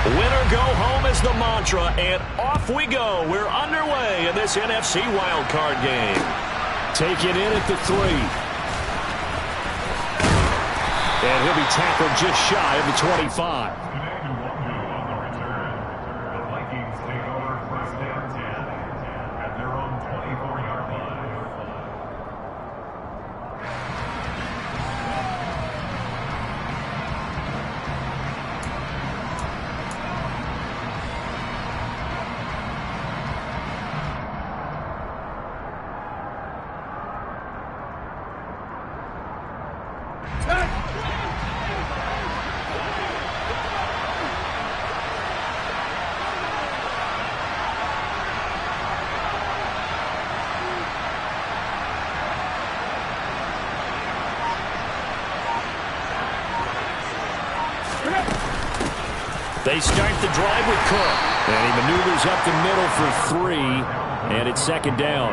Winner go home is the mantra, and off we go. We're underway in this NFC Wildcard game. Take it in at the 3. And he'll be tackled just shy of the 25. They start the drive with Cook. And he maneuvers up the middle for 3. And it's second down.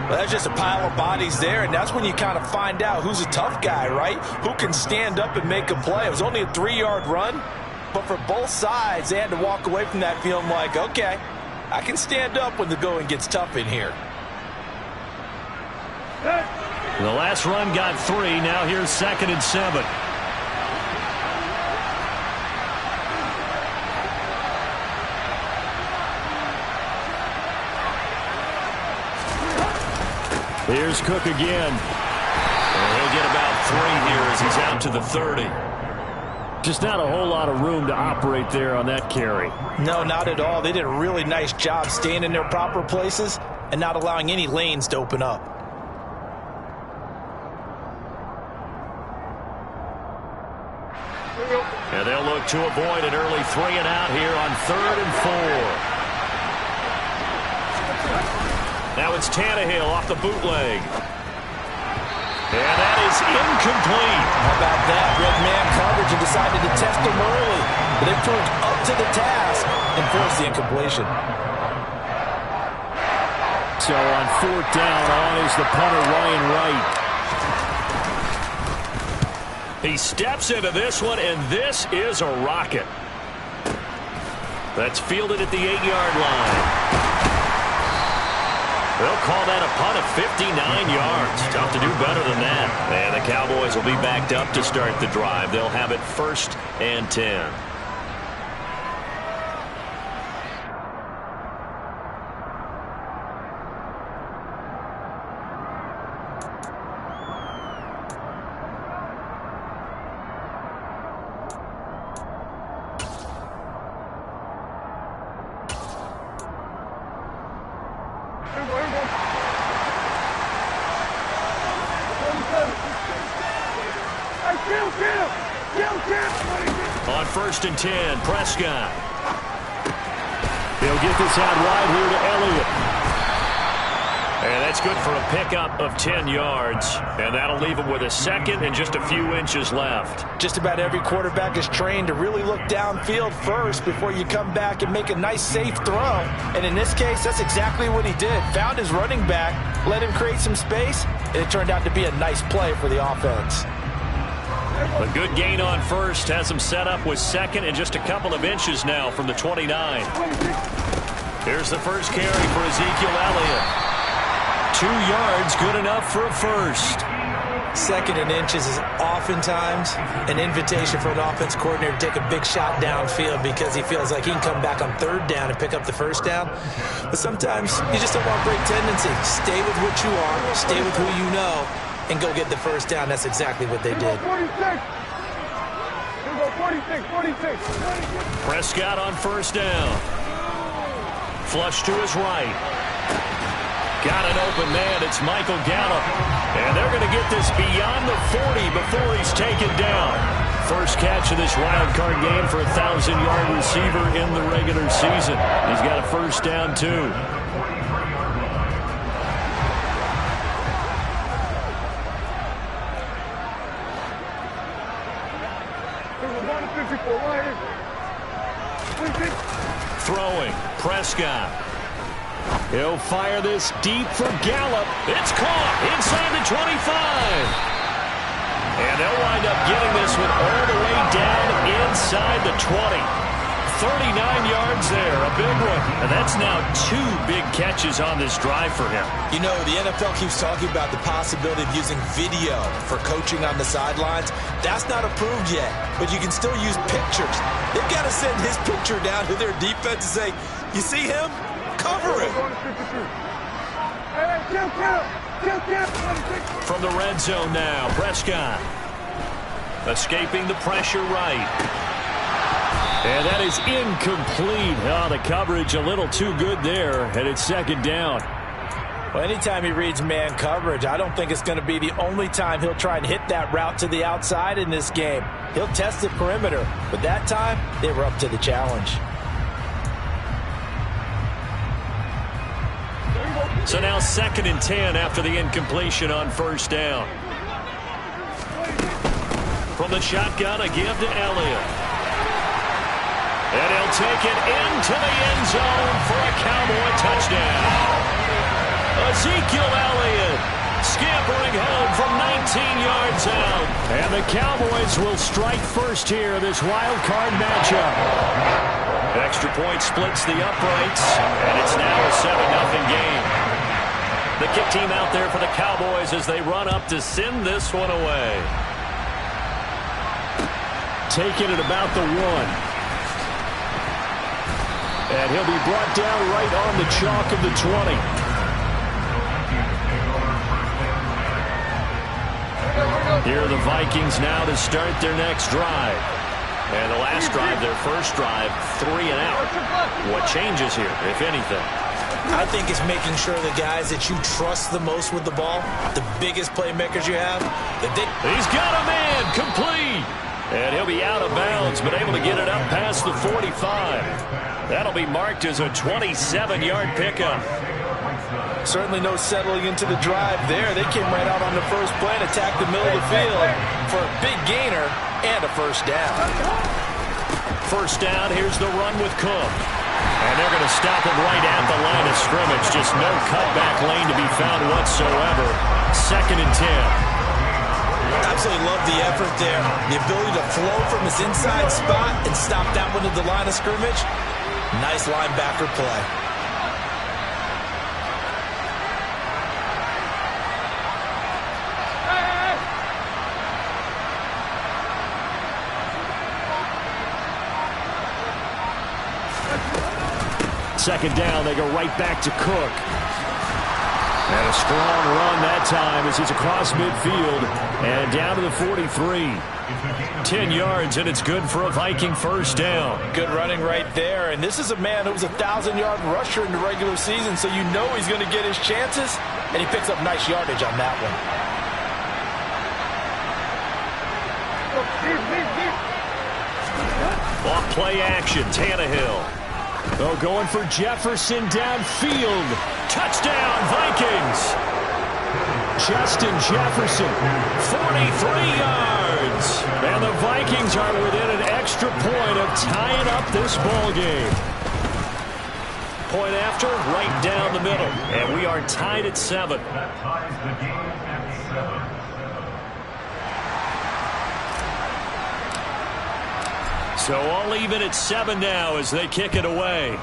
Well, that's just a pile of bodies there, and that's when you kind of find out who's a tough guy, right? Who can stand up and make a play. It was only a 3-yard run, but for both sides, they had to walk away from that feeling like, okay, I can stand up when the going gets tough in here. The last run got 3. Now here's 2nd and 7. Here's Cook again. And he'll get about 3 here as he's out to the 30. Just not a whole lot of room to operate there on that carry. No, not at all. They did a really nice job staying in their proper places and not allowing any lanes to open up. And they'll look to avoid an early 3 and out here on 3rd and 4. Now it's Tannehill off the bootleg. And that is incomplete. How about that? Red man coverage and decided to test him early. But they proved up to the task and forced the incompletion. So on 4th down, on is the punter, Ryan Wright. He steps into this one, and this is a rocket. That's fielded at the 8-yard line. They'll call that a punt of 59 yards. Tough to do better than that. And the Cowboys will be backed up to start the drive. They'll have it 1st and 10. On 1st and 10, Prescott. They'll get this out wide here to Elliott. And that's good for a pickup of 10 yards. And that'll leave him with a 2nd and just a few inches left. Just about every quarterback is trained to really look downfield first before you come back and make a nice, safe throw. And in this case, that's exactly what he did. Found his running back, let him create some space, and it turned out to be a nice play for the offense. A good gain on 1st has him set up with 2nd and just a couple of inches now from the 29. Here's the first carry for Ezekiel Elliott. 2 yards, good enough for a 1st. 2nd and inches is oftentimes an invitation for an offense coordinator to take a big shot downfield because he feels like he can come back on 3rd down and pick up the 1st down. But sometimes you just don't want great tendency. Stay with what you are, stay with who you know, and go get the 1st down. That's exactly what they did. 46. 46. Prescott on 1st down. Flush to his right. Got an open man. It's Michael Gallup. And they're going to get this beyond the 40 before he's taken down. First catch of this wild card game for a 1,000-yard receiver in the regular season. He's got a 1st down, too. Throwing, Prescott. He'll fire this deep for Gallup. It's caught inside the 25. And they'll wind up getting this one all the way down inside the 20. 39 yards there, a big one. And that's now 2 big catches on this drive for him. You know, the NFL keeps talking about the possibility of using video for coaching on the sidelines. That's not approved yet, but you can still use pictures. They've got to send his picture down to their defense and say, you see him? Cover him. From the red zone now, Prescott. Escaping the pressure right. And that is incomplete. Oh, the coverage a little too good there, and it's second down. Well, anytime he reads man coverage, I don't think it's going to be the only time he'll try and hit that route to the outside in this game. He'll test the perimeter, but that time, they were up to the challenge. So now 2nd and 10 after the incompletion on first down. From the shotgun, a give to Elliott. And he'll take it into the end zone for a Cowboy touchdown. Ezekiel Elliott scampering home from 19 yards out. And the Cowboys will strike first here, this wild card matchup. Extra point splits the uprights, and it's now a 7-0 game. The kick team out there for the Cowboys as they run up to send this one away. Taking it about the 1. And he'll be brought down right on the chalk of the 20. Here are the Vikings now to start their next drive. And the last drive, their first drive, 3 and out. What changes here, if anything? I think it's making sure the guys that you trust the most with the ball, the biggest playmakers you have, that they... He's got a man, complete. And he'll be out of bounds, but able to get it up past the 45. That'll be marked as a 27-yard pickup. Certainly no settling into the drive there. They came right out on the first play and attacked the middle of the field for a big gainer and a first down. First down, here's the run with Cook. And they're going to stop him right at the line of scrimmage. Just no cutback lane to be found whatsoever. 2nd and 10. Absolutely love the effort there. The ability to flow from his inside spot and stop that one at the line of scrimmage. Nice linebacker play. Second down, they go right back to Cook. And a strong run that time as he's across midfield and down to the 43. 10 yards, and it's good for a Viking first down. Good running right there. And this is a man who was a 1,000-yard rusher in the regular season, so you know he's going to get his chances, and he picks up nice yardage on that one. Off play action, Tannehill. Oh, going for Jefferson downfield. Touchdown, Vikings. Justin Jefferson. 43 yards. And the Vikings are within an extra point of tying up this ball game. Point after, right down the middle. And we are tied at 7. So all even at 7 now as they kick it away.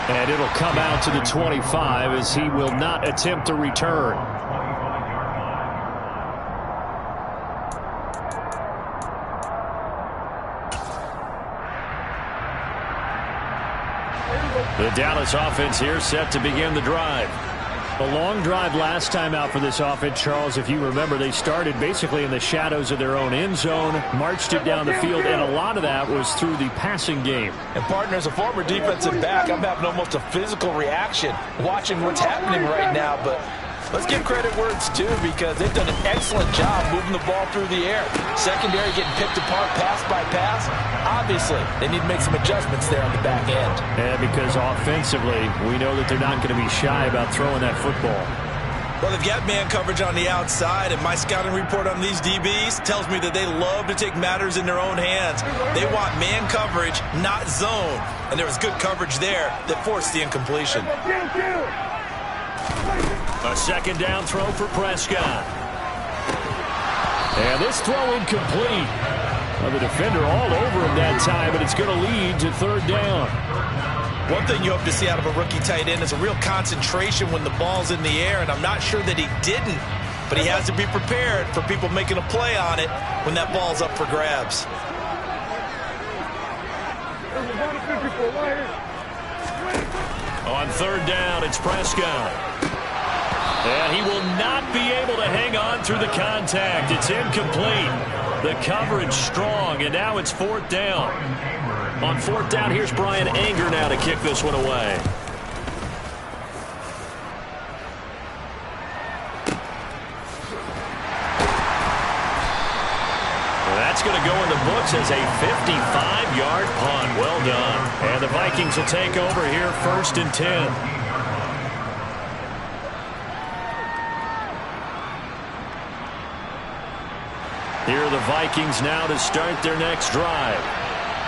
And it'll come out to the 25 as he will not attempt to return. The Dallas offense here set to begin the drive. A long drive last time out for this offense, Charles. If you remember, they started basically in the shadows of their own end zone, marched it down the field, and a lot of that was through the passing game. And, partner, as a former defensive back, I'm having almost a physical reaction watching what's happening right now. But let's give credit where it's due because they've done an excellent job moving the ball through the air. Secondary getting picked apart pass by pass. Obviously, they need to make some adjustments there on the back end. And because offensively, we know that they're not going to be shy about throwing that football. Well, they've got man coverage on the outside, and my scouting report on these DBs tells me that they love to take matters in their own hands. They want man coverage, not zone. And there was good coverage there that forced the incompletion. A second down throw for Prescott. And this throw incomplete. Well, the defender all over him that time, and it's going to lead to third down. One thing you hope to see out of a rookie tight end is a real concentration when the ball's in the air, and I'm not sure that he didn't, but he has to be prepared for people making a play on it when that ball's up for grabs. On third down, it's Prescott. And he will not be able to hang on through the contact. It's incomplete. The coverage strong, and now it's fourth down. On fourth down, here's Brian Anger now to kick this one away. That's going to go in the books as a 55-yard punt. Well done. And the Vikings will take over here, 1st and 10. Here are the Vikings now to start their next drive.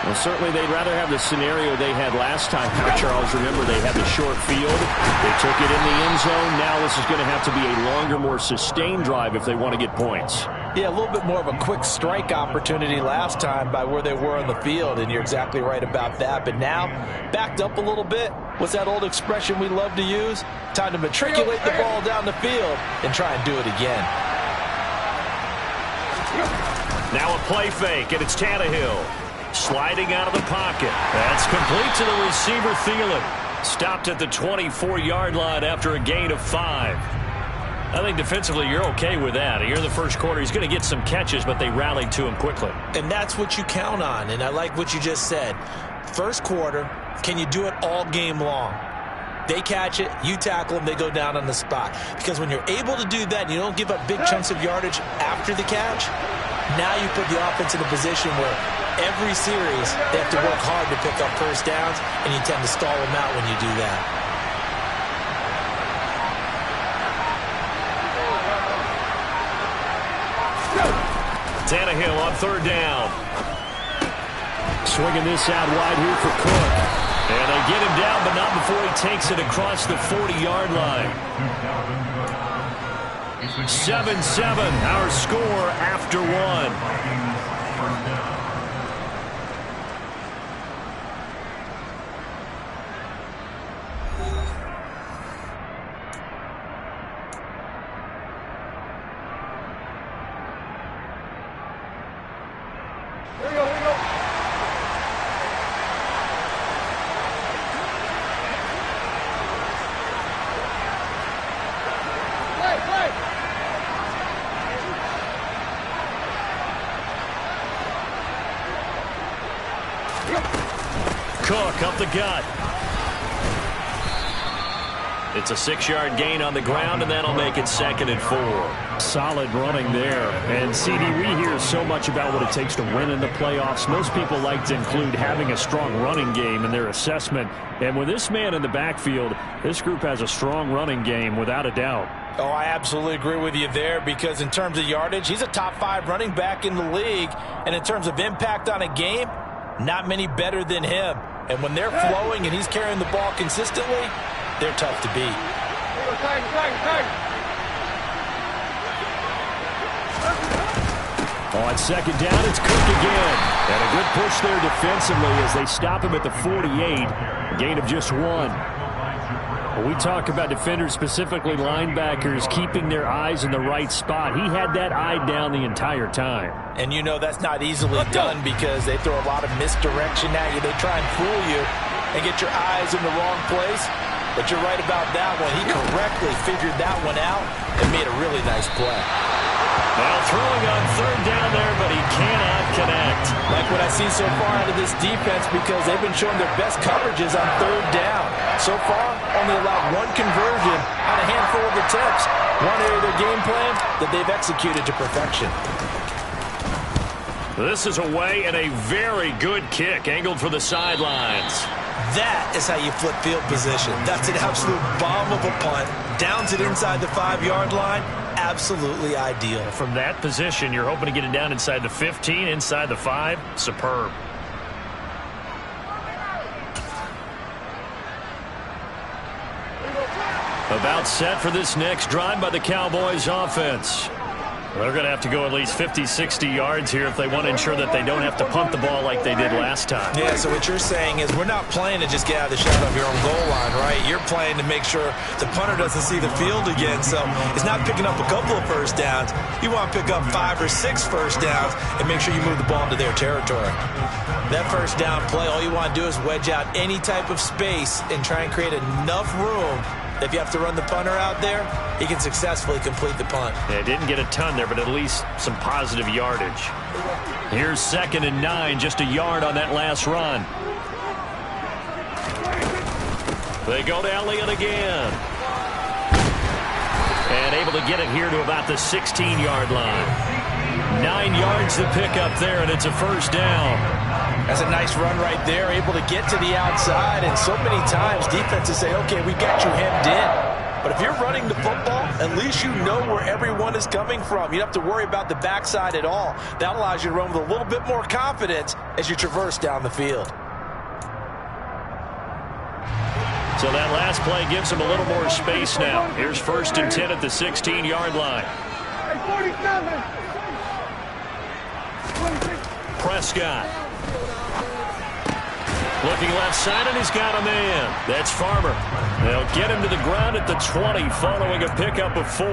Well, certainly they'd rather have the scenario they had last time. Charles, remember, they had the short field. They took it in the end zone. Now this is going to have to be a longer, more sustained drive if they want to get points. Yeah, a little bit more of a quick strike opportunity last time by where they were on the field, and you're exactly right about that. But now, backed up a little bit. What's that old expression we love to use? Time to matriculate the ball down the field and try and do it again. Now a play fake, and it's Tannehill. Sliding out of the pocket. That's complete to the receiver, Thielen. Stopped at the 24-yard line after a gain of 5. I think defensively you're okay with that. Here in the first quarter, he's going to get some catches, but they rallied to him quickly. And that's what you count on, and I like what you just said. First quarter, can you do it all game long? They catch it, you tackle them, they go down on the spot. Because when you're able to do that and you don't give up big chunks of yardage after the catch, now you put the offense in a position where every series they have to work hard to pick up first downs, and you tend to stall them out when you do that. Tannehill on third down. Swinging this out wide here for Cook. And they get him down, but not before he takes it across the 40-yard line. 7-7, our score after one. Cook up the gut. It's a 6-yard gain on the ground, and that'll make it 2nd and 4. Solid running there. And, CD, we hear so much about what it takes to win in the playoffs. Most people like to include having a strong running game in their assessment. And with this man in the backfield, this group has a strong running game without a doubt. Oh, I absolutely agree with you there, because in terms of yardage, he's a top 5 running back in the league. And in terms of impact on a game, not many better than him. And when they're flowing and he's carrying the ball consistently, they're tough to beat. On second down, it's Cook again. And a good push there defensively as they stop him at the 48. A gain of just 1. When we talk about defenders, specifically linebackers, keeping their eyes in the right spot, he had that eye down the entire time. And you know that's not easily done because they throw a lot of misdirection at you. They try and fool you and get your eyes in the wrong place. But you're right about that one. He correctly figured that one out and made a really nice play. Now throwing on third down there, but he cannot connect. Like what I see so far out of this defense, because they've been showing their best coverages on third down. So far, only allowed 1 conversion on a handful of attempts. One area of their game plan that they've executed to perfection. This is away and a very good kick, angled for the sidelines. That is how you flip field position. That's an absolute bomb of a punt. Downs it inside the 5-yard line. Absolutely ideal. From that position, you're hoping to get it down inside the 15, inside the 5. Superb. About set for this next drive by the Cowboys offense. They're going to have to go at least 50, 60 yards here if they want to ensure that they don't have to punt the ball like they did last time. Yeah, so what you're saying is we're not playing to just get out of the shadow of your own goal line, right? You're playing to make sure the punter doesn't see the field again. So it's not picking up a couple of first downs. You want to pick up 5 or 6 first downs and make sure you move the ball into their territory. That first down play, all you want to do is wedge out any type of space and try and create enough room. If you have to run the punter out there, he can successfully complete the punt. Yeah, didn't get a ton there, but at least some positive yardage. Here's 2nd and 9, just a yard on that last run. They go to Elliott again. And able to get it here to about the 16-yard line. 9 yards to pick up there, and it's a first down. That's a nice run right there, able to get to the outside. And so many times defenses say, okay, we got you hemmed in. But if you're running the football, at least you know where everyone is coming from. You don't have to worry about the backside at all. That allows you to run with a little bit more confidence as you traverse down the field. So that last play gives them a little more space now. Here's 1st and 10 at the 16-yard line. Prescott. Looking left side, and he's got a man. That's Farmer. They'll get him to the ground at the 20 following a pickup of 4.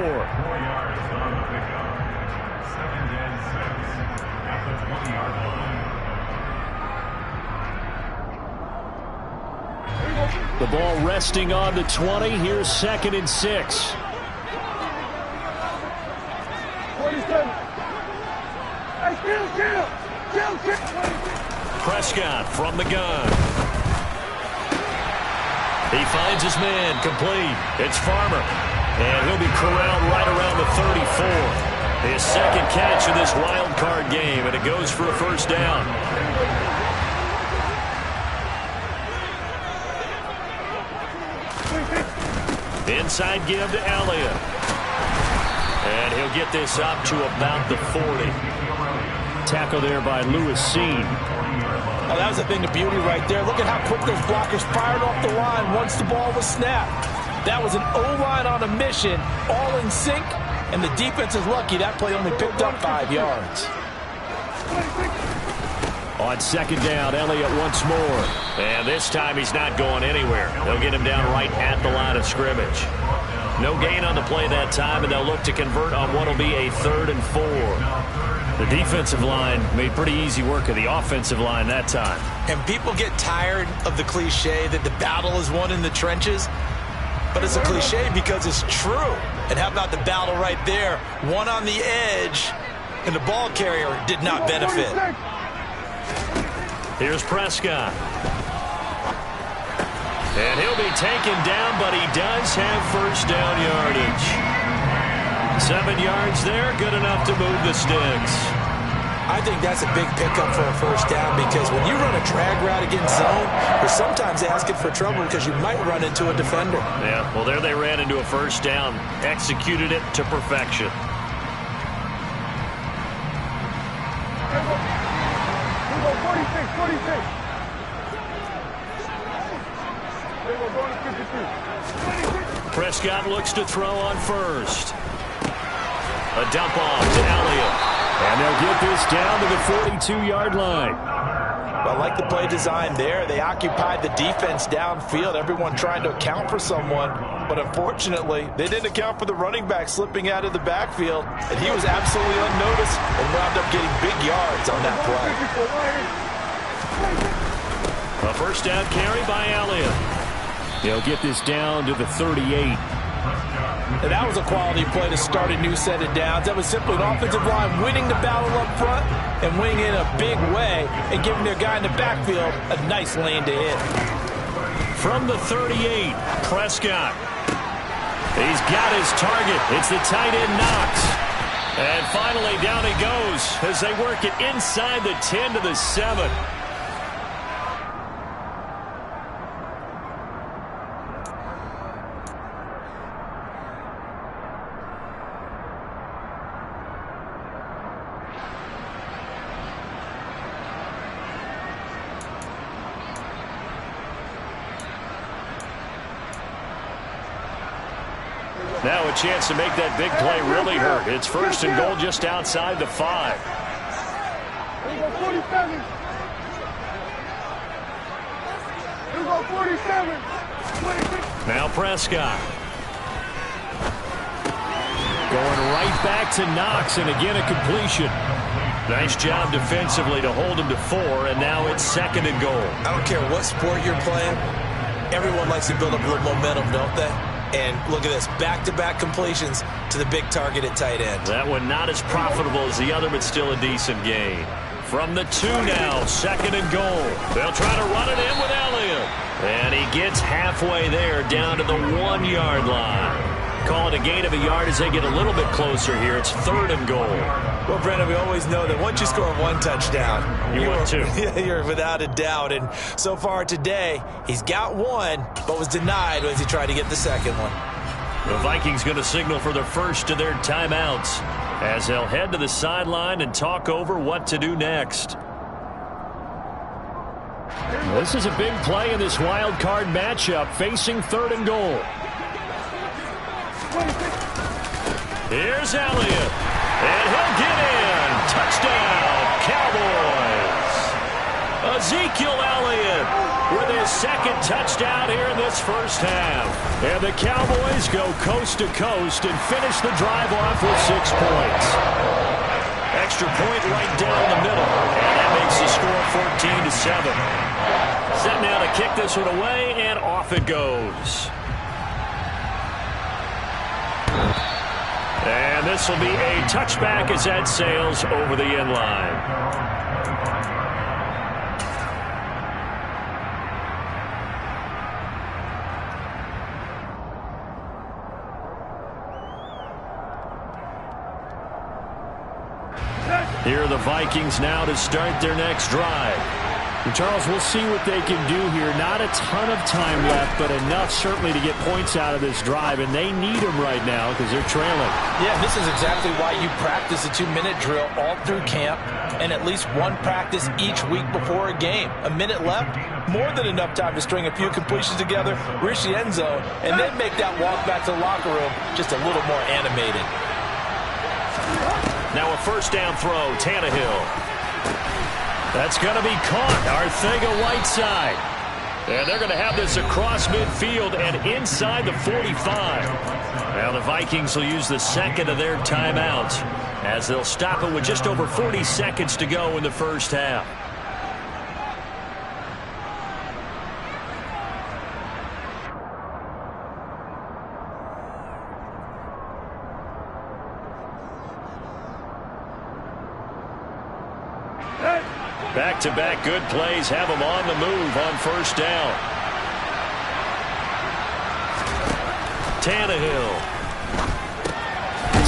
The ball resting on the 20. Here's 2nd and 6. Prescott from the gun. He finds his man, complete. It's Farmer. And he'll be corralled right around the 34. His 2nd catch in this wild card game, and it goes for a first down. Inside give to Elliott. And he'll get this up to about the 40. Tackle there by Lewis Seen. Oh, that was a thing of beauty right there. Look at how quick those blockers fired off the line once the ball was snapped. That was an O-line on a mission, all in sync, and the defense is lucky that play only picked up 5 yards. On 2nd down, Elliott once more. And this time he's not going anywhere. They'll get him down right at the line of scrimmage. No gain on the play that time, and they'll look to convert on what will be a 3rd and 4. The defensive line made pretty easy work of the offensive line that time. And people get tired of the cliche that the battle is won in the trenches. But it's a cliche because it's true. And how about the battle right there? One on the edge, and the ball carrier did not benefit. Here's Prescott. And he'll be taken down, but he does have first down yardage. 7 yards there, good enough to move the sticks. I think that's a big pickup for a first down because when you run a drag route against zone, you're sometimes asking for trouble because you might run into a defender. Yeah, well, there they ran into a first down, executed it to perfection. Prescott looks to throw on first. A dump off to Elliott. And they'll get this down to the 42-yard line. Well, I like the play design there. They occupied the defense downfield, everyone trying to account for someone. But unfortunately, they didn't account for the running back slipping out of the backfield. And he was absolutely unnoticed and wound up getting big yards on that play. A first down carry by Elliott. They'll get this down to the 38. And that was a quality play to start a new set of downs. That was simply an offensive line winning the battle up front and winning in a big way and giving their guy in the backfield a nice lane to hit. From the 38, Prescott. He's got his target. It's the tight end Knox. And finally down he goes as they work it inside the 10 to the 7. Now a chance to make that big play really hurt. It's first and goal just outside the 5. Here we go, 47. Here we go, 47. 26. Now Prescott. Going right back to Knox, and again a completion. Nice job defensively to hold him to 4, and now it's second and goal. I don't care what sport you're playing. Everyone likes to build up a little momentum, don't they? And look at this, back-to-back completions to the big target at tight end. That one not as profitable as the other, but still a decent gain. From the 2 now, second and goal. They'll try to run it in with Elliott. And he gets halfway there, down to the 1-yard line. Call it a gain of a yard as they get a little bit closer here. It's third and goal. Well, Brendan, we always know that once you score 1 touchdown, you're without a doubt. And so far today, he's got 1, but was denied as he tried to get the second one. The Vikings going to signal for the first of their timeouts as they'll head to the sideline and talk over what to do next. This is a big play in this wild card matchup, facing third and goal. Here's Elliott, and he'll get in. Touchdown, Cowboys. Ezekiel Elliott with his second touchdown here in this first half. And the Cowboys go coast to coast and finish the drive off with 6 points. Extra point right down the middle, and that makes the score 14-7. Set now to kick this one away, and off it goes. And this will be a touchback as that sails over the end line. Here are the Vikings now to start their next drive. And Charles, we'll see what they can do here. Not a ton of time left, but enough certainly to get points out of this drive, and they need them right now because they're trailing. Yeah, this is exactly why you practice a 2-minute drill all through camp and at least one practice each week before a game. A minute left, more than enough time to string a few completions together, reach the end zone, and then make that walk back to the locker room just a little more animated. Now a first down throw, Tannehill. That's going to be caught. Arcega-Whiteside. And they're going to have this across midfield and inside the 45. Now the Vikings will use the second of their timeouts as they'll stop it with just over 40 seconds to go in the first half. Back-to-back good plays have them on the move on first down. Tannehill.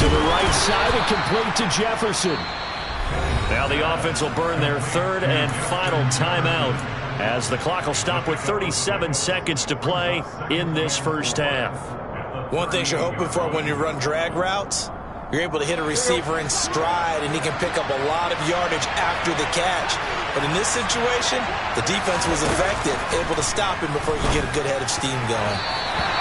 To the right side and complete to Jefferson. Now the offense will burn their third and final timeout as the clock will stop with 37 seconds to play in this first half. One thing you're hoping for when you run drag routes, you're able to hit a receiver in stride, and he can pick up a lot of yardage after the catch. But in this situation, the defense was effective, able to stop him before he could get a good head of steam going.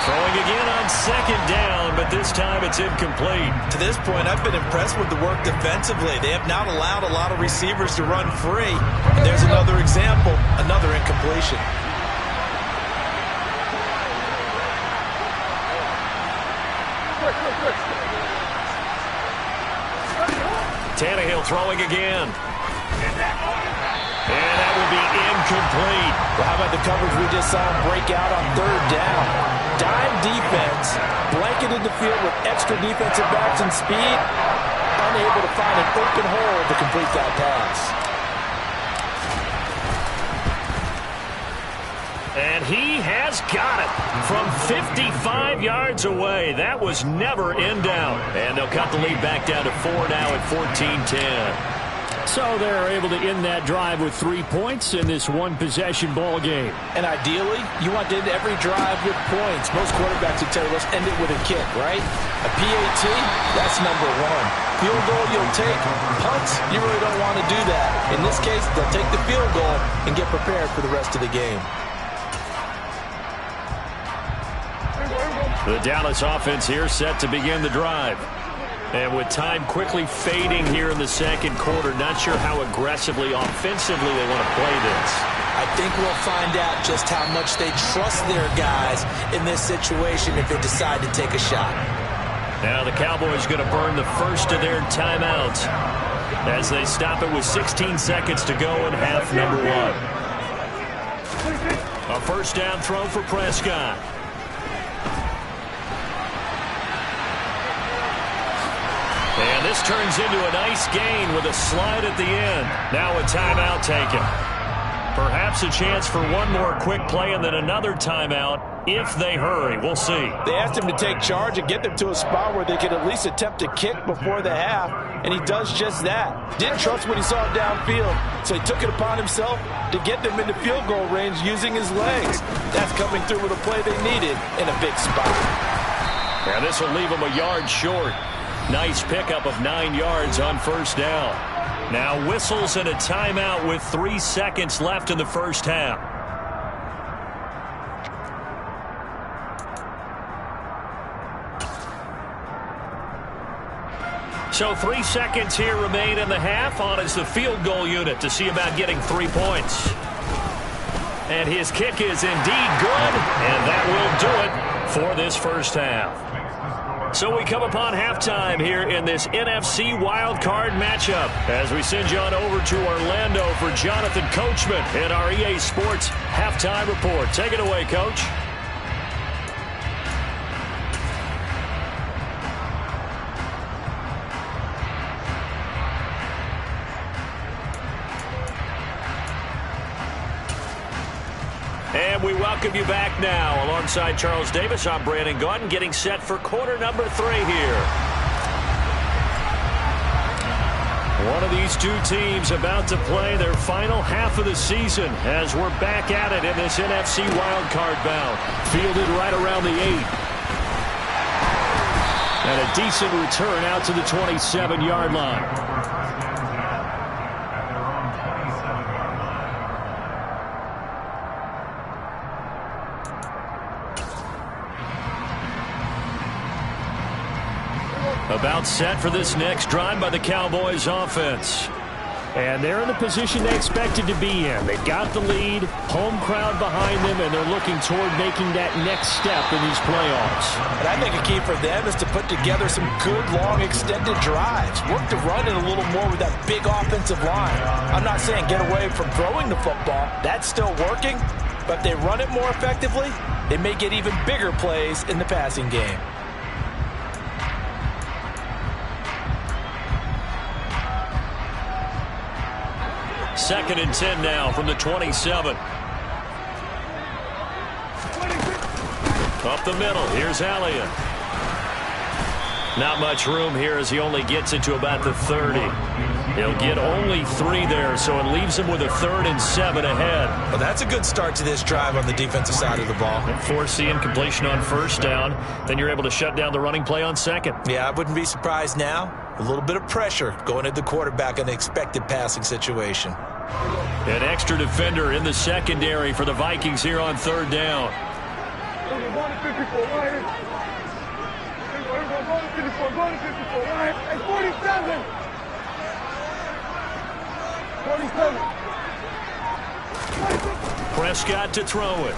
Throwing again on second down, but this time it's incomplete. To this point, I've been impressed with the work defensively. They have not allowed a lot of receivers to run free. And there's another example, another incompletion. Tannehill throwing again. And that will be incomplete. Well, how about the coverage we just saw him break out on third down? Dime defense, blanketed the field with extra defensive backs and speed, unable to find an open hole to complete that pass. And he has got it from 55 yards away. That was never in doubt. And they'll cut the lead back down to 4 now at 14-10. So they're able to end that drive with 3 points in this one-possession ball game. And ideally, you want to end every drive with points. Most quarterbacks would tell you, let's end it with a kick, right? A PAT, that's number one. Field goal you'll take. Punts, you really don't want to do that. In this case, they'll take the field goal and get prepared for the rest of the game. The Dallas offense here set to begin the drive. And with time quickly fading here in the second quarter, not sure how aggressively, offensively they want to play this. I think we'll find out just how much they trust their guys in this situation if they decide to take a shot. Now the Cowboys going to burn the first of their timeouts as they stop it with 16 seconds to go in half number 1. A first down throw for Prescott. And this turns into a nice gain with a slide at the end. Now a timeout taken. Perhaps a chance for one more quick play and then another timeout if they hurry. We'll see. They asked him to take charge and get them to a spot where they could at least attempt to kick before the half, and he does just that. Didn't trust what he saw downfield, so he took it upon himself to get them into field goal range using his legs. That's coming through with a play they needed in a big spot. And this will leave him a yard short. Nice pickup of 9 yards on first down. Now whistles and a timeout with 3 seconds left in the first half. So 3 seconds here remain in the half. On is the field goal unit to see about getting 3 points. And his kick is indeed good, and that will do it for this first half. So we come upon halftime here in this NFC Wildcard matchup as we send you on over to Orlando for Jonathan Coachman in our EA Sports Halftime Report. Take it away, Coach. And we welcome you back now. Alongside Charles Davis, I'm Brandon Gaudin, getting set for quarter number 3 here. One of these two teams about to play their final half of the season as we're back at it in this NFC wildcard bout. Fielded right around the 8. And a decent return out to the 27-yard line. About set for this next drive by the Cowboys offense. And they're in the position they expected to be in. They've got the lead, home crowd behind them, and they're looking toward making that next step in these playoffs. And I think a key for them is to put together some good, long, extended drives. Work to run it a little more with that big offensive line. I'm not saying get away from throwing the football. That's still working. But if they run it more effectively, they may get even bigger plays in the passing game. Second and 10 now from the 27. Up the middle. Here's Elliott. Not much room here as he only gets it to about the 30. He'll get only 3 there, so it leaves him with a 3rd and 7 ahead. Well, that's a good start to this drive on the defensive side of the ball. Force the incompletion on first down. Then you're able to shut down the running play on second. Yeah, I wouldn't be surprised now. A little bit of pressure going at the quarterback in the expected passing situation. An extra defender in the secondary for the Vikings here on third down. Prescott to throw it.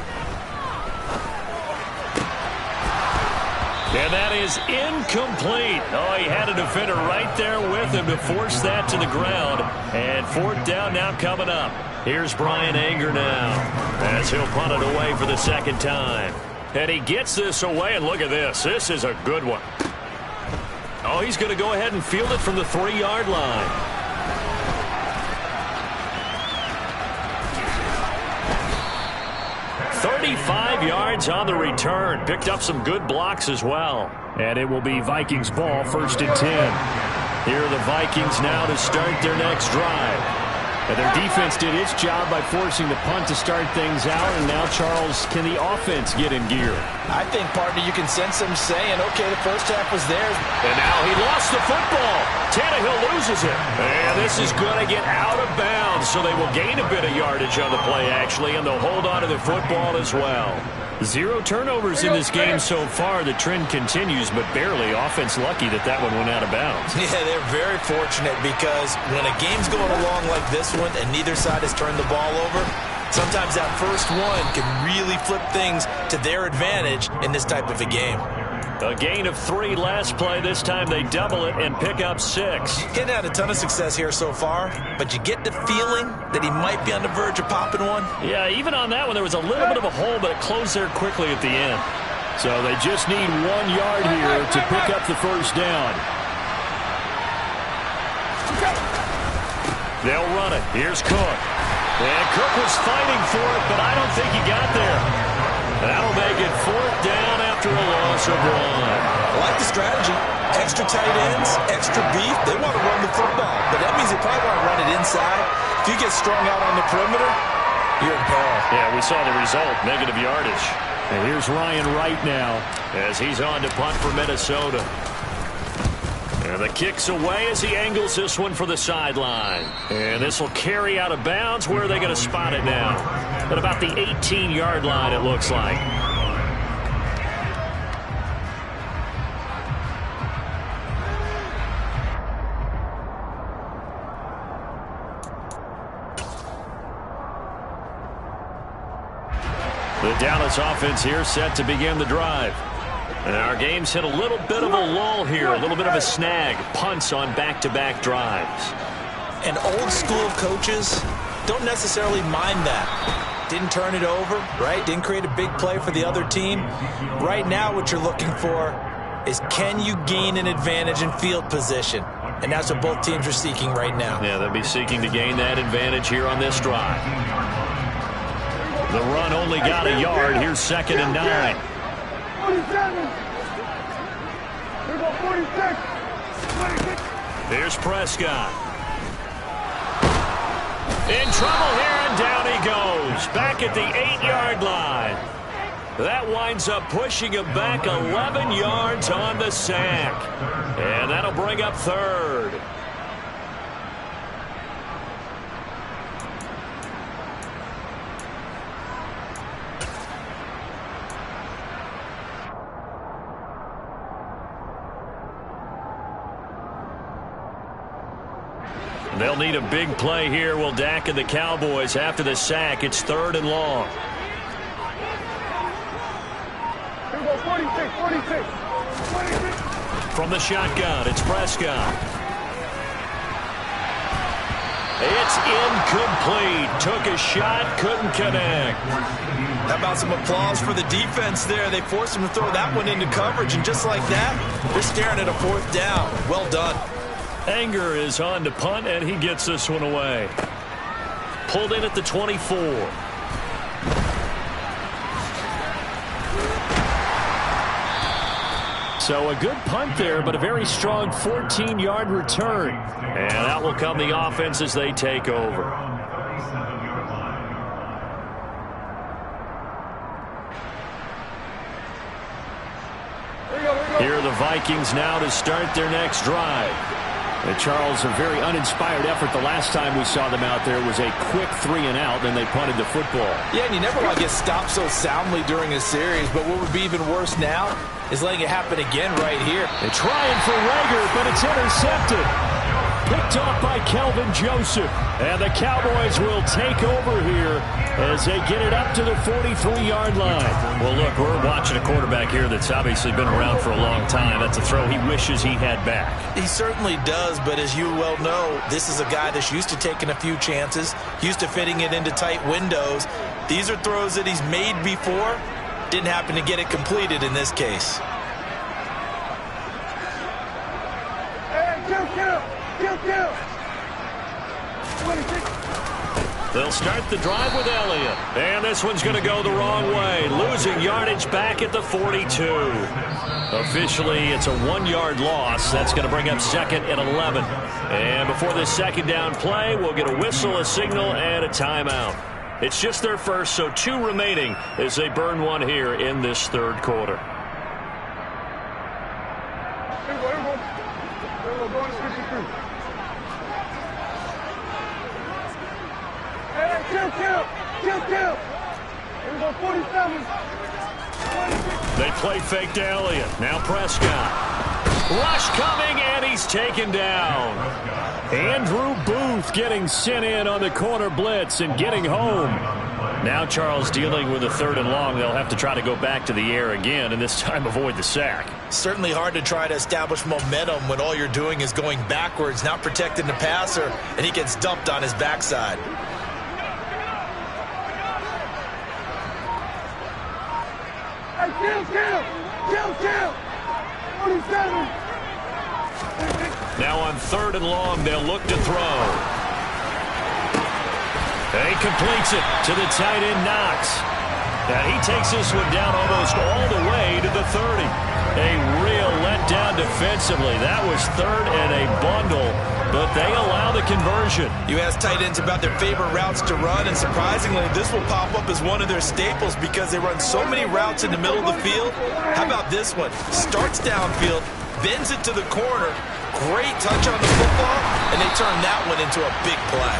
And that is incomplete. Oh, he had a defender right there with him to force that to the ground. And fourth down now coming up. Here's Brian Anger now as he'll punt it away for the second time. And he gets this away, and look at this. This is a good one. Oh, he's going to go ahead and field it from the 3-yard line. 35 yards on the return. Picked up some good blocks as well. And it will be Vikings ball, 1st and 10. Here are the Vikings now to start their next drive. And their defense did its job by forcing the punt to start things out. And now, Charles, can the offense get in gear? I think, partner, you can sense them saying, okay, the first half was theirs. And now he lost the football. Tannehill loses it. And this is going to get out of bounds. So they will gain a bit of yardage on the play, actually, and they'll hold on to the football as well. 0 turnovers in this game so far. The trend continues, but barely. Offense lucky that one went out of bounds. Yeah, they're very fortunate because when a game's going along like this one and neither side has turned the ball over, sometimes that first one can really flip things to their advantage in this type of a game. A gain of 3 last play. This time they double it and pick up 6. Getting had a ton of success here so far, but you get the feeling that he might be on the verge of popping one. Yeah, even on that one, there was a little bit of a hole, but it closed there quickly at the end. So they just need 1 yard here to pick up the first down. They'll run it. Here's Cook. And Cook was fighting for it, but I don't think he got there. That'll make it 4th down after a loss of 1. I like the strategy. Extra tight ends, extra beef. They want to run the football, but that means they probably want to run it inside. If you get strung out on the perimeter, you're in peril. Yeah, we saw the result, negative yardage. And here's Ryan Wright now as he's on to punt for Minnesota. And the kick's away as he angles this one for the sideline. And this will carry out of bounds. Where are they going to spot it now? At about the 18-yard line, it looks like. The Dallas offense here set to begin the drive. And our game's hit a little bit of a lull here, a little bit of a snag. Punts on back-to-back drives. And old-school coaches don't necessarily mind that. Didn't turn it over, right? Didn't create a big play for the other team. Right now what you're looking for is can you gain an advantage in field position? And that's what both teams are seeking right now. Yeah, they'll be seeking to gain that advantage here on this drive. The run only got a yard. Here's 2nd and 9. 47. Here go 46. 26. Here's Prescott. In trouble here, and down he goes. Back at the 8-yard line. That winds up pushing him back 11 yards on the sack. And that'll bring up 3rd. They'll need a big play here. Will Dak and the Cowboys after the sack. It's 3rd and long. Here we go 46, 46. 46. From the shotgun, it's Prescott. It's incomplete. Took a shot, couldn't connect. How about some applause for the defense there? They forced him to throw that one into coverage, and just like that, they're staring at a 4th down. Well done. Anger is on to punt, and he gets this one away. Pulled in at the 24. So a good punt there, but a very strong 14-yard return. And that will come the offense as they take over. Here are the Vikings now to start their next drive. And Charles, a very uninspired effort. The last time we saw them out there was a quick 3-and-out, then they punted the football. Yeah, and you never want to get stopped so soundly during a series, but what would be even worse now is letting it happen again right here. They're trying for Rager, but it's intercepted. Picked off by Kelvin Joseph. And the Cowboys will take over here as they get it up to the 43-yard line. Well, look, we're watching a quarterback here that's obviously been around for a long time. That's a throw he wishes he had back. He certainly does, but as you well know, this is a guy that's used to taking a few chances, used to fitting it into tight windows. These are throws that he's made before. Didn't happen to get it completed in this case. Hey, kill. They'll start the drive with Elliott. And this one's going to go the wrong way. Losing yardage back at the 42. Officially, it's a 1-yard loss. That's going to bring up 2nd and 11. And before this 2nd down play, we'll get a whistle, a signal, and a timeout. It's just their first, so 2 remaining as they burn one here in this 3rd quarter. Here we go. Going to 53. Hey, kill. Here we go 47. They play fake to Elliott. Now Prescott. Rush coming, and he's taken down. Andrew Booth getting sent in on the corner blitz and getting home. Now Charles dealing with a 3rd and long. They'll have to try to go back to the air again, and this time avoid the sack. Certainly hard to try to establish momentum when all you're doing is going backwards, not protecting the passer, and he gets dumped on his backside. Kill! 47! Now on 3rd and long, they'll look to throw. He completes it to the tight end, Knox. And he takes this one down almost all the way to the 30. A real letdown defensively. That was 3rd and a bundle, but they allow the conversion. You ask tight ends about their favorite routes to run, and surprisingly, this will pop up as one of their staples because they run so many routes in the middle of the field. How about this one? Starts downfield, bends it to the corner, great touch on the football, and they turn that one into a big play.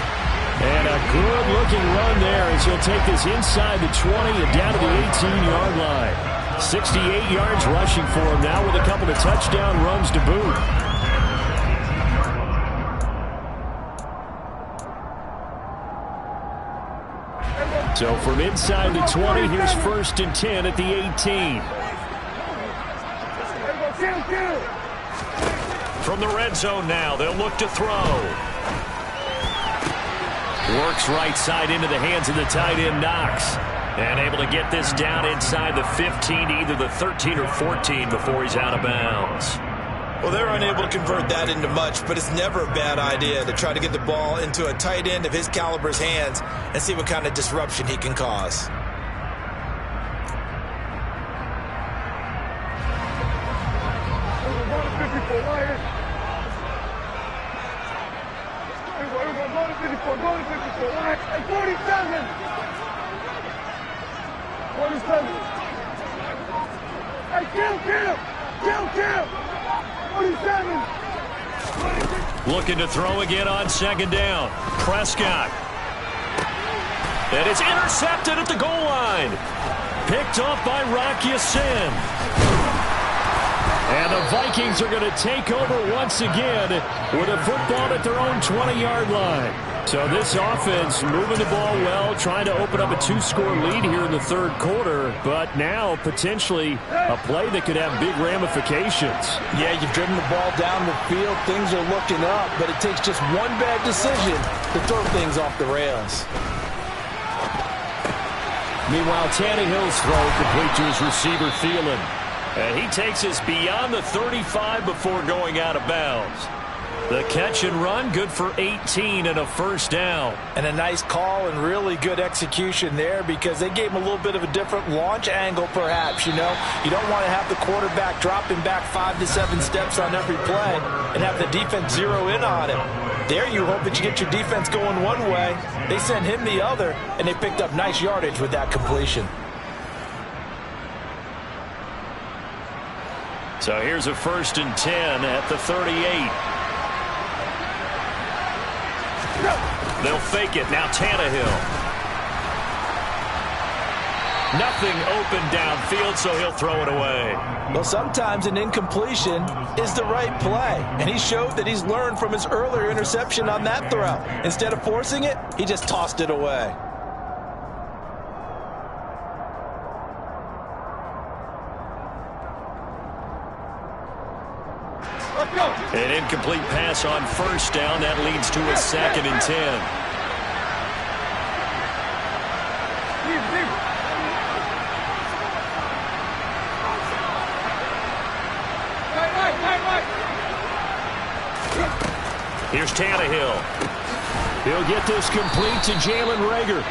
And a good-looking run there as he'll take this inside the 20 and down to the 18-yard line. 68 yards rushing for him now with a couple of touchdown runs to boot. So from inside the 20, here's 1st and 10 at the 18. From the red zone now, they'll look to throw. Works right side into the hands of the tight end, Knox. And able to get this down inside the 15 to either the 13 or 14 before he's out of bounds. Well, they're unable to convert that into much, but it's never a bad idea to try to get the ball into a tight end of his caliber's hands and see what kind of disruption he can cause. Looking to throw again on 2nd down. Prescott. And it's intercepted at the goal line. Picked off by Rock Ya-Sin. And the Vikings are going to take over once again with a football at their own 20-yard line. So this offense moving the ball well, trying to open up a 2-score lead here in the 3rd quarter, but now potentially a play that could have big ramifications. Yeah, you've driven the ball down the field. Things are looking up, but it takes just one bad decision to throw things off the rails. Meanwhile, Tannehill's throw complete to his receiver, Thielen. And he takes us beyond the 35 before going out of bounds. The catch and run, good for 18 and a 1st down. And a nice call and really good execution there because they gave him a little bit of a different launch angle perhaps, you know. You don't want to have the quarterback dropping back 5 to 7 steps on every play and have the defense zero in on him. There you hope that you get your defense going one way. They sent him the other, and they picked up nice yardage with that completion. So here's a 1st and 10 at the 38. They'll fake it. Now Tannehill. Nothing open downfield, so he'll throw it away. Well, sometimes an incompletion is the right play, and he showed that he's learned from his earlier interception on that throw. Instead of forcing it, he just tossed it away. An incomplete pass on 1st down. That leads to a 2nd and 10. Here's Tannehill. He'll get this complete to Jalen Reagor.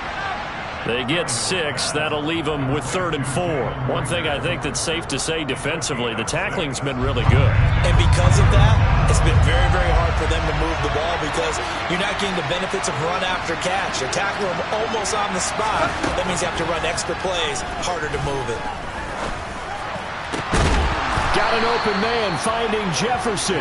They get 6. That'll leave them with 3rd and 4. One thing I think that's safe to say defensively, the tackling's been really good. And because of that, it's been very, very hard for them to move the ball because you're not getting the benefits of run after catch. You're tackling them almost on the spot. That means you have to run extra plays, harder to move it. Got an open man finding Jefferson.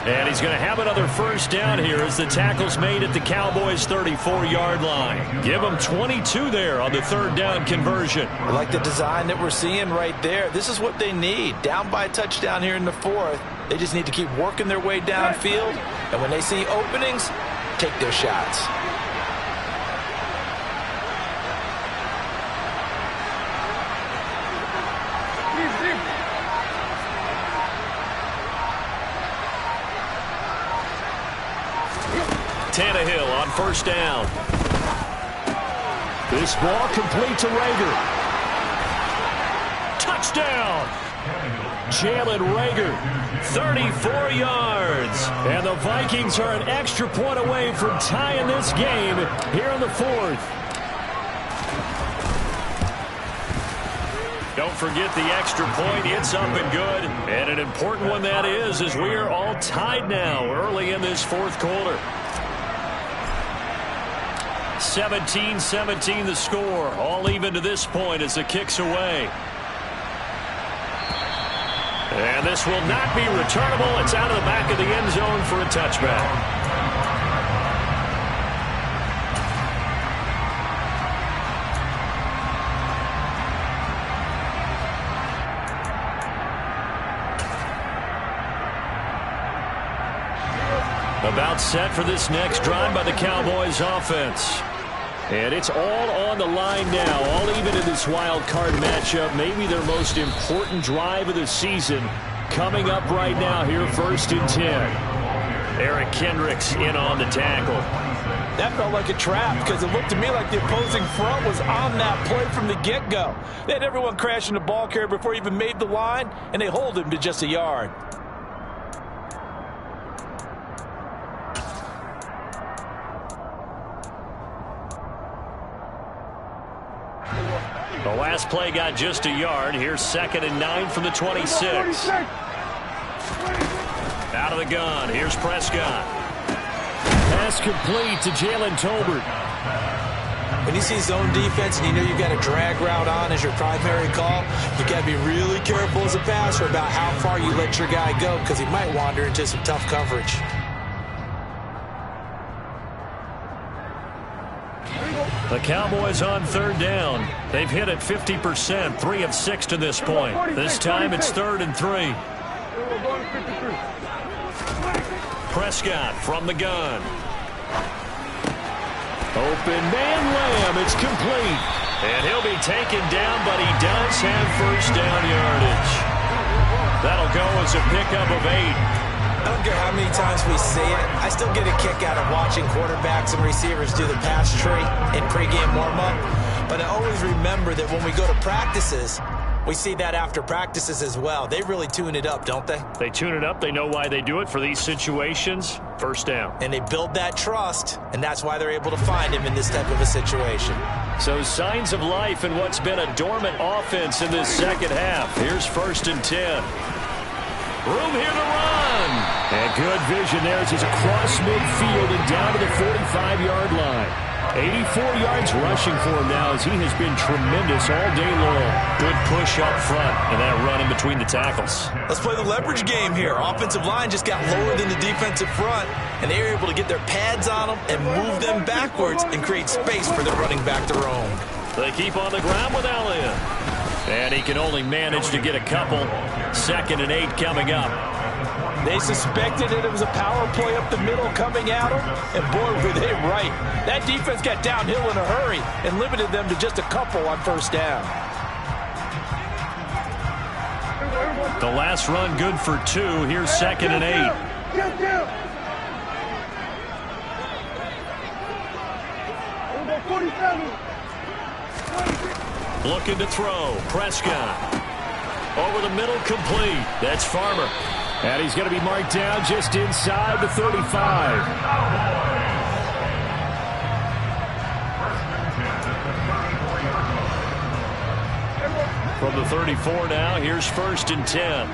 And he's going to have another first down here as the tackle's made at the Cowboys' 34-yard line. Give them 22 there on the third down conversion. I like the design that we're seeing right there. This is what they need. Down by a touchdown here in the fourth. They just need to keep working their way downfield. And when they see openings, take their shots. Tannehill on first down. This ball complete to Rager. Touchdown! Jalen Rager, 34 yards. and the Vikings are an extra point away from tying this game here in the fourth. Don't forget the extra point. It's up and good. And an important one that is, as we are all tied now early in this fourth quarter. 17-17 the score. All even to this point as the kick's away. And this will not be returnable. It's out of the back of the end zone for a touchback. About set for this next drive by the Cowboys offense. And it's all on the line now, all even in this wild card matchup. Maybe their most important drive of the season coming up right now here, 1st and 10. Eric Kendricks in on the tackle. That felt like a trap because it looked to me like the opposing front was on that play from the get-go. They had everyone crashing the ball carrier before he even made the line, and they hold him to just a yard. The last play got just a yard. Here's 2nd and 9 from the 26. Out of the gun. Here's Prescott. Pass complete to Jalen Tolbert. When you see zone defense and you know you've got a drag route on as your primary call, you've got to be really careful as a passer about how far you let your guy go because he might wander into some tough coverage. The Cowboys on 3rd down. They've hit it 50%, 3 of 6 to this point. This time it's 3rd and 3. Prescott from the gun. Open man Lamb. It's complete. And he'll be taken down, but he does have first down yardage. That'll go as a pickup of 8. I don't care how many times we see it. I still get a kick out of watching quarterbacks and receivers do the pass tree in pregame warm-up. But I always remember that when we go to practices, we see that after practices as well. They really tune it up, don't they? They tune it up. They know why they do it for these situations. First down. And they build that trust, and that's why they're able to find him in this type of a situation. So signs of life in what's been a dormant offense in this second half. Here's 1st and 10. Room here to run. And good vision there as he's across midfield and down to the 45-yard line. 84 yards rushing for him now as he has been tremendous all day long. Good push up front and that run in between the tackles. Let's play the leverage game here. Offensive line just got lower than the defensive front, and they were able to get their pads on them and move them backwards and create space for their running back to roam. They keep on the ground with Elliott. And he can only manage to get a couple. 2nd and 8 coming up. They suspected it was a power play up the middle coming at them, and boy, were they right. That defense got downhill in a hurry and limited them to just a couple on first down. The last run good for 2. Here's 2nd and 8. Get down. 47. Looking to throw. Prescott. Over the middle, complete. That's Farmer. And he's going to be marked down just inside the 35. From the 34 now, here's 1st and 10.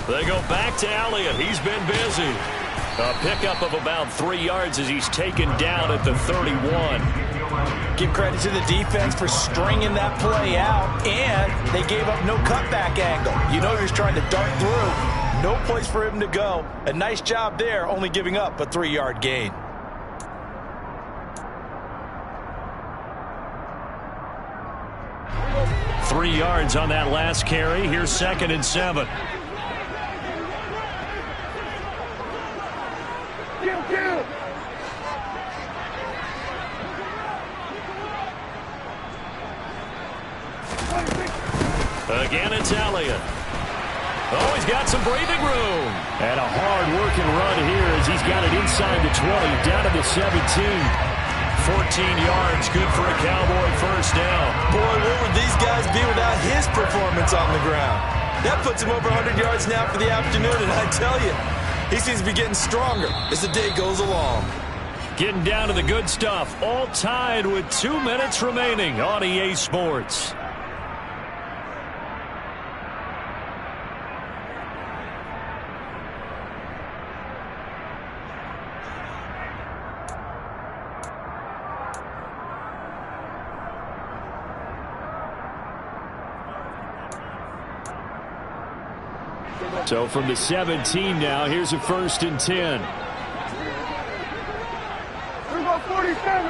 They go back to Elliott. He's been busy. A pickup of about 3 yards as he's taken down at the 31. Give credit to the defense for stringing that play out, and they gave up no cutback angle. You know he's trying to dart through. No place for him to go. A nice job there, only giving up a 3-yard gain. Three yards on that last carry. Here's 2nd and 7. Again, it's Elliott. Oh, he's got some breathing room. And a hard-working run here as he's got it inside the 20, down to the 17. 14 yards, good for a Cowboy first down. Boy, where would these guys be without his performance on the ground? That puts him over 100 yards now for the afternoon, and I tell you, he seems to be getting stronger as the day goes along. Getting down to the good stuff, all tied with 2 minutes remaining on EA Sports. So from the 17 now, here's a 1st and 10. Here goes 47.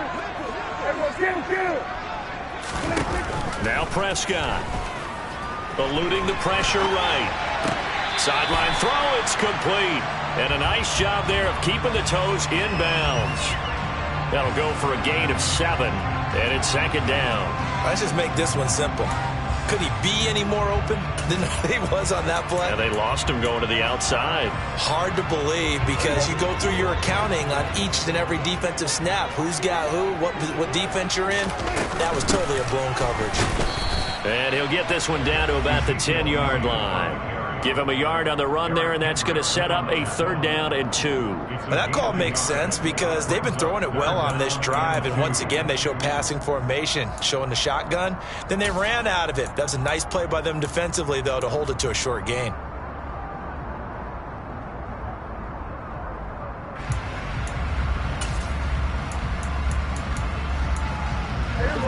Now Prescott. Eluding the pressure right. Sideline throw, it's complete. And a nice job there of keeping the toes inbounds. That'll go for a gain of 7. And it's 2nd down. Let's just make this one simple. Could he be any more open than he was on that play? Yeah, they lost him going to the outside. Hard to believe because you go through your accounting on each and every defensive snap. Who's got who, what defense you're in. That was totally a blown coverage. And he'll get this one down to about the 10-yard line. Give him a yard on the run there, and that's going to set up a 3rd down and 2. Well, that call makes sense because they've been throwing it well on this drive, and once again they show passing formation, showing the shotgun. Then they ran out of it. That was a nice play by them defensively, though, to hold it to a short gain.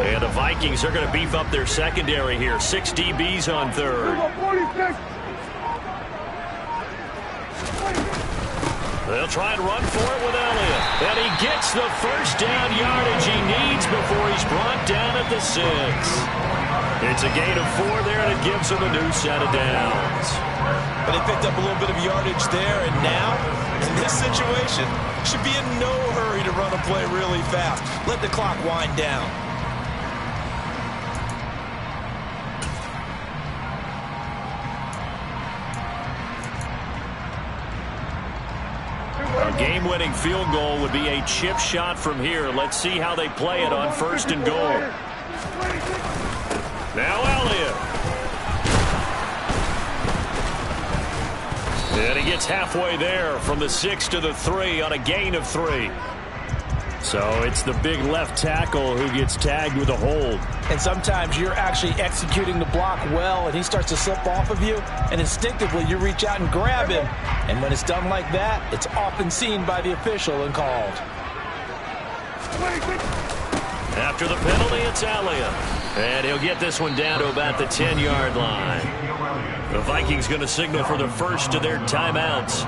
And the Vikings are going to beef up their secondary here. 6 DBs on 3rd. They'll try and run for it with Elliott. And he gets the 1st down yardage he needs before he's brought down at the 6. It's a gain of 4 there, and it gives him a new set of downs. But they picked up a little bit of yardage there, and now, in this situation, should be in no hurry to run a play really fast. Let the clock wind down. A game-winning field goal would be a chip shot from here. Let's see how they play it on 1st and goal. Now Elliott. And he gets halfway there from the 6 to the 3 on a gain of 3. So it's the big left tackle who gets tagged with a hold. And sometimes you're actually executing the block well, and he starts to slip off of you, and instinctively you reach out and grab him. And when it's done like that, it's often seen by the official and called. After the penalty, it's Elliott. And he'll get this one down to about the 10-yard line. The Vikings going to signal for the first of their timeouts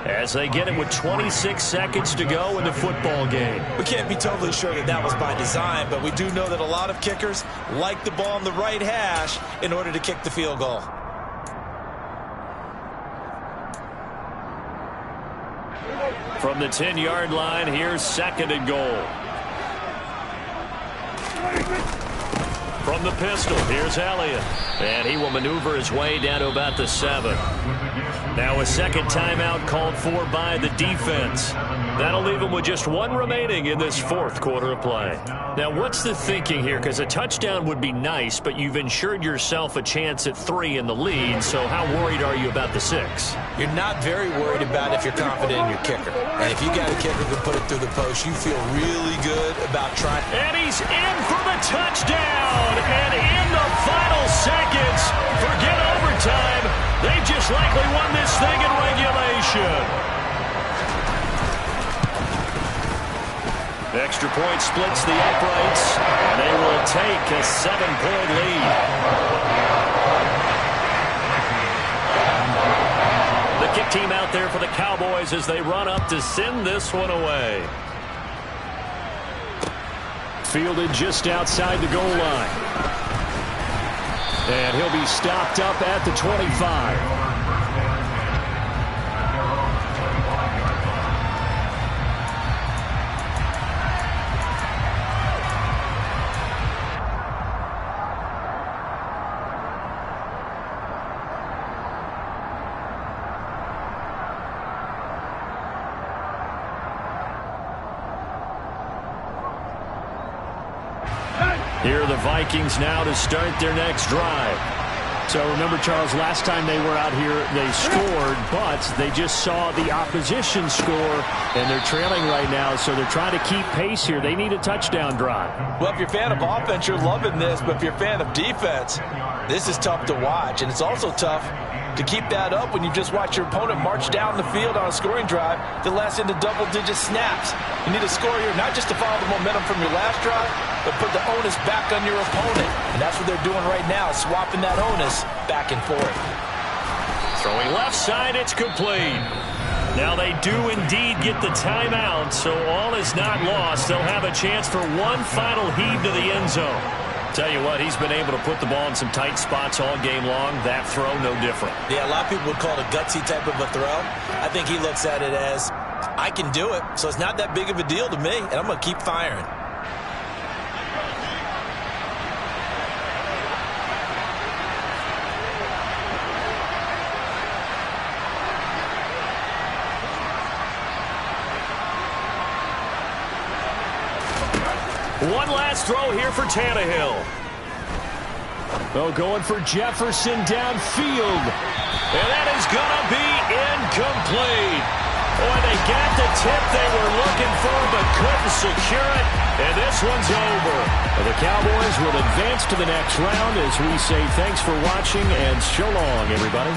as they get it with 26 seconds to go in the football game. We can't be totally sure that that was by design, but we do know that a lot of kickers like the ball on the right hash in order to kick the field goal. From the 10-yard line, here's 2nd and goal. From the pistol, here's Elliott. And he will maneuver his way down to about the 7. Now a 2nd timeout called for by the defense. That'll leave him with just 1 remaining in this 4th quarter of play. Now what's the thinking here? Because a touchdown would be nice, but you've ensured yourself a chance at 3 in the lead. So how worried are you about the 6? You're not very worried about if you're confident in your kicker. And if you got a kicker who can put it through the post, you feel really good about trying. And he's in for the touchdown. And in the final seconds, forget overtime. They just likely won this thing in regulation. Extra point splits the uprights, and they will take a 7-point lead. The kick team out there for the Cowboys as they run up to send this one away. Fielded just outside the goal line. And he'll be stopped up at the 25. Here are the Vikings now to start their next drive. So remember, Charles, last time they were out here, they scored, but they just saw the opposition score, and they're trailing right now, so they're trying to keep pace here. They need a touchdown drive. Well, if you're a fan of offense, you're loving this, but if you're a fan of defense, this is tough to watch, and it's also tough to keep that up when you just watch your opponent march down the field on a scoring drive that lasts into double-digit snaps. You need a score here not just to follow the momentum from your last drive, but put the onus back on your opponent. And that's what they're doing right now, swapping that onus back and forth. Throwing left side, it's complete. Now they do indeed get the timeout, so all is not lost. They'll have a chance for one final heave to the end zone. Tell you what, he's been able to put the ball in some tight spots all game long. That throw, no different. Yeah, a lot of people would call it a gutsy type of a throw. I think he looks at it as, I can do it, so it's not that big of a deal to me, and I'm going to keep firing. One last throw here for Tannehill. Oh, going for Jefferson downfield. And that is going to be incomplete. Boy, they got the tip they were looking for but couldn't secure it. And this one's over. The Cowboys will advance to the next round as we say thanks for watching and so long, everybody.